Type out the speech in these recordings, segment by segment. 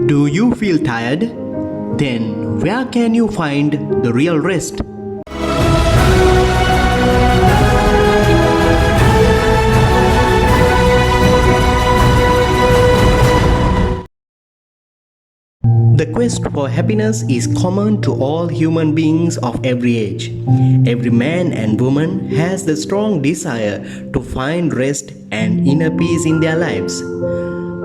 Do you feel tired? Then where can you find the real rest? The quest for happiness is common to all human beings of every age. Every man and woman has the strong desire to find rest and inner peace in their lives.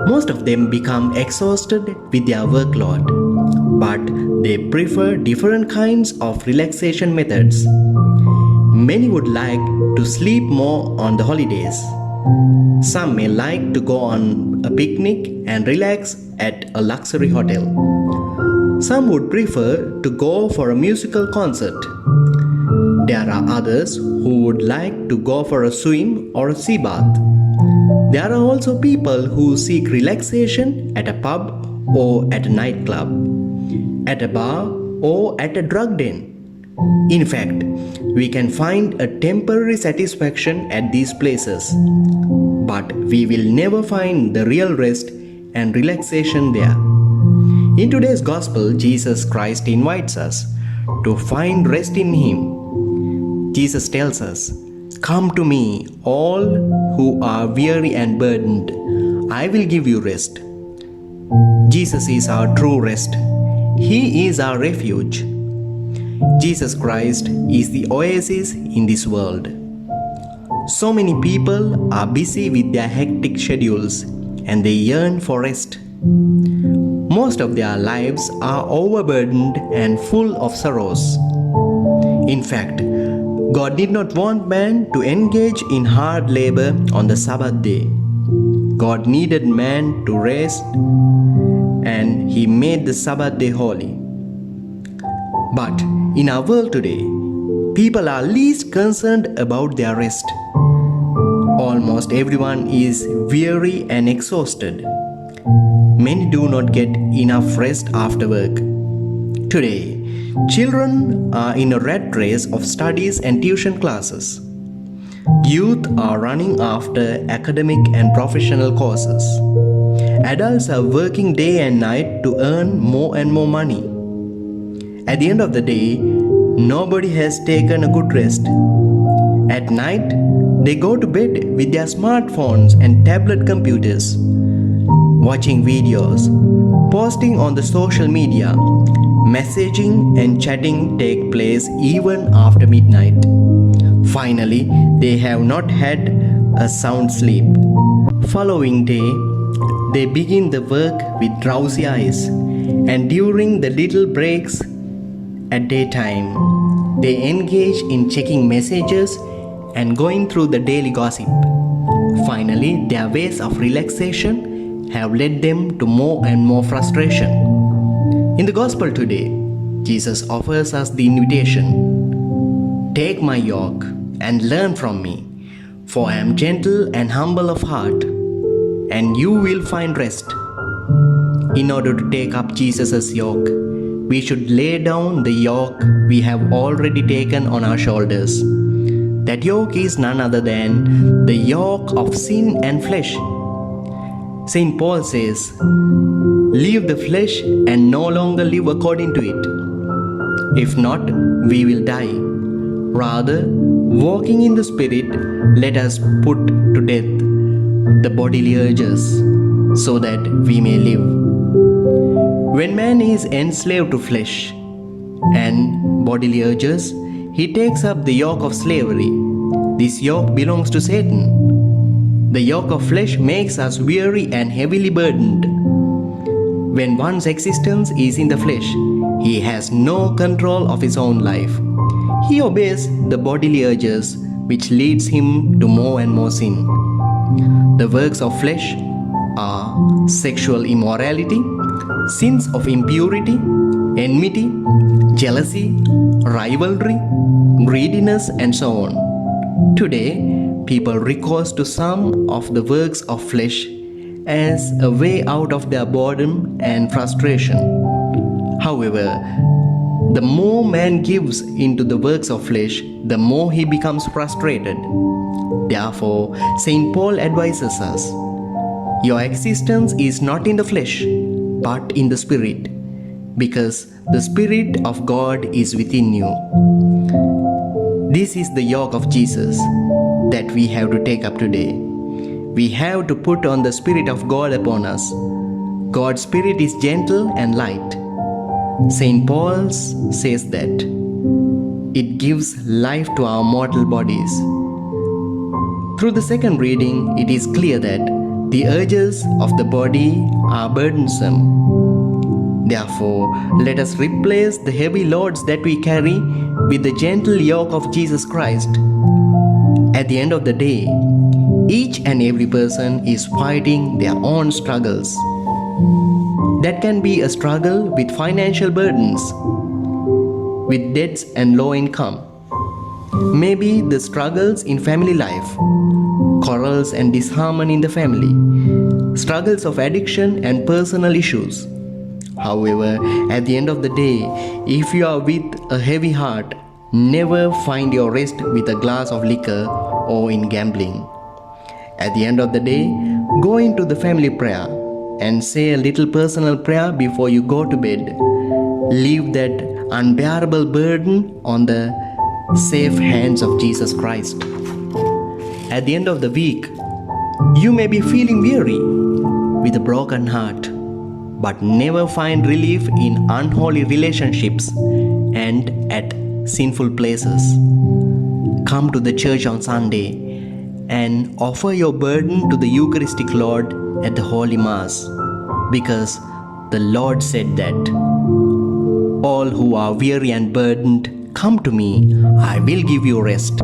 Most of them become exhausted with their workload, but they prefer different kinds of relaxation methods. Many would like to sleep more on the holidays. Some may like to go on a picnic and relax at a luxury hotel. Some would prefer to go for a musical concert. There are others who would like to go for a swim or a sea bath. There are also people who seek relaxation at a pub or at a nightclub, at a bar or at a drug den. In fact, we can find a temporary satisfaction at these places, but we will never find the real rest and relaxation there. In today's Gospel, Jesus Christ invites us to find rest in Him. Jesus tells us, "Come to me, all who are weary and burdened. I will give you rest." Jesus is our true rest. He is our refuge. Jesus Christ is the oasis in this world. So many people are busy with their hectic schedules and they yearn for rest. Most of their lives are overburdened and full of sorrows. In fact, God did not want man to engage in hard labor on the Sabbath day. God needed man to rest, and He made the Sabbath day holy. But in our world today, people are least concerned about their rest. Almost everyone is weary and exhausted. Many do not get enough rest after work. Today, children are in a rat race of studies and tuition classes. Youth are running after academic and professional courses. Adults are working day and night to earn more and more money. At the end of the day, nobody has taken a good rest. At night, they go to bed with their smartphones and tablet computers, watching videos, posting on the social media, messaging and chatting take place even after midnight. Finally, they have not had a sound sleep. Following day, they begin the work with drowsy eyes, and during the little breaks at daytime, they engage in checking messages and going through the daily gossip. Finally, their ways of relaxation have led them to more and more frustration. In the Gospel today, Jesus offers us the invitation, "Take my yoke and learn from me, for I am gentle and humble of heart, and you will find rest." In order to take up Jesus' yoke, we should lay down the yoke we have already taken on our shoulders. That yoke is none other than the yoke of sin and flesh. St. Paul says, "Leave the flesh and no longer live according to it. If not, we will die. Rather, walking in the Spirit, let us put to death the bodily urges, so that we may live." When man is enslaved to flesh and bodily urges, he takes up the yoke of slavery. This yoke belongs to Satan. The yoke of flesh makes us weary and heavily burdened. When one's existence is in the flesh, he has no control of his own life. He obeys the bodily urges, which leads him to more and more sin. The works of flesh are sexual immorality, sins of impurity, enmity, jealousy, rivalry, greediness, and so on. Today, people recourse to some of the works of flesh as a way out of their boredom and frustration. However, the more man gives into the works of flesh, the more he becomes frustrated. Therefore, St. Paul advises us, "Your existence is not in the flesh, but in the Spirit, because the Spirit of God is within you. This is the yoke of Jesus that we have to take up today. We have to put on the Spirit of God upon us. God's Spirit is gentle and light. St. Paul says that it gives life to our mortal bodies. Through the second reading, it is clear that the urges of the body are burdensome. Therefore, let us replace the heavy loads that we carry with the gentle yoke of Jesus Christ. At the end of the day, each and every person is fighting their own struggles. That can be a struggle with financial burdens, with debts and low income. Maybe the struggles in family life, quarrels and disharmony in the family, struggles of addiction and personal issues. However, at the end of the day, if you are with a heavy heart, never find your rest with a glass of liquor or in gambling. At the end of the day, go into the family prayer and say a little personal prayer before you go to bed. Leave that unbearable burden on the safe hands of Jesus Christ. At the end of the week, you may be feeling weary with a broken heart, but never find relief in unholy relationships and at sinful places. Come to the church on Sunday and offer your burden to the Eucharistic Lord at the Holy Mass, because the Lord said that all who are weary and burdened, come to me, I will give you rest.